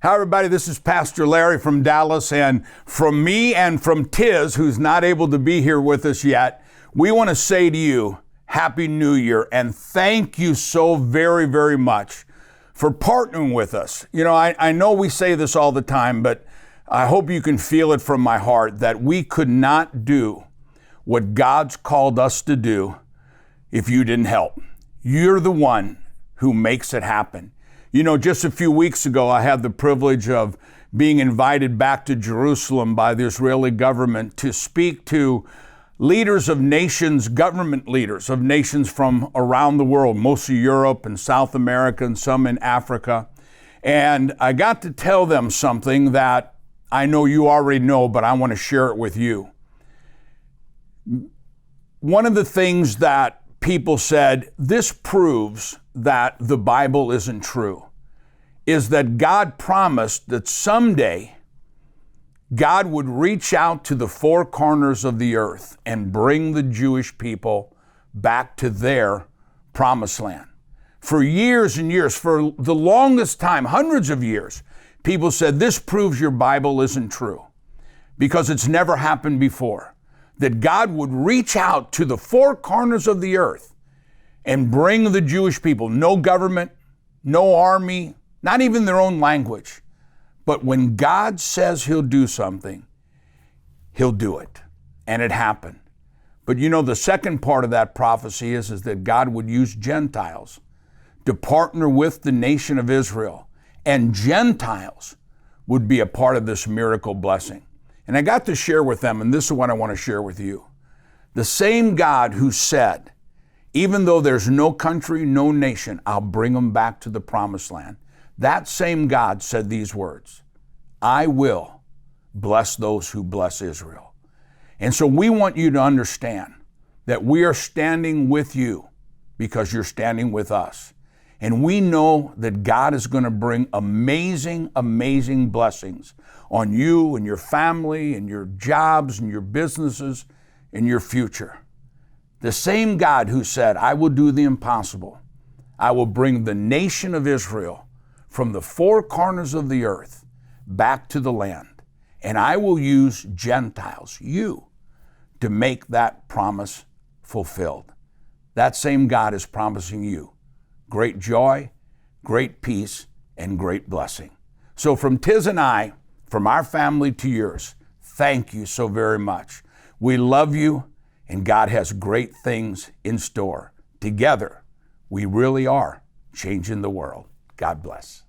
Hi, everybody. This is Pastor Larry from Dallas, and from me and from Tiz, who's not able to be here with us yet, we want to say to you, Happy New Year, and thank you so very, very much for partnering with us. You know, I know we say this all the time, but I hope you can feel it from my heart that we could not do what God's called us to do if you didn't help. You're the one who makes it happen. You know, just a few weeks ago, I had the privilege of being invited back to Jerusalem by the Israeli government to speak to leaders of nations, government leaders of nations from around the world, mostly Europe and South America and some in Africa. And I got to tell them something that I know you already know, but I want to share it with you. One of the things that people said, this proves that the Bible isn't true, is that God promised that someday God would reach out to the four corners of the earth and bring the Jewish people back to their promised land. For years and years, for the longest time, hundreds of years, people said, this proves your Bible isn't true because it's never happened before. That God would reach out to the four corners of the earth and bring the Jewish people, no government, no army, not even their own language. But when God says he'll do something, he'll do it. And it happened. But you know, the second part of that prophecy is that God would use Gentiles to partner with the nation of Israel. And Gentiles would be a part of this miracle blessing. And I got to share with them, and this is what I want to share with you. The same God who said, even though there's no country, no nation, I'll bring them back to the promised land. That same God said these words, I will bless those who bless Israel. And so we want you to understand that we are standing with you because you're standing with us. And we know that God is going to bring amazing, amazing blessings on you and your family and your jobs and your businesses and your future. The same God who said, I will do the impossible. I will bring the nation of Israel from the four corners of the earth back to the land. And I will use Gentiles, you, to make that promise fulfilled. That same God is promising you great joy, great peace, and great blessing. So from Tiz and I, from our family to yours, thank you so very much. We love you, and God has great things in store. Together, we really are changing the world. God bless.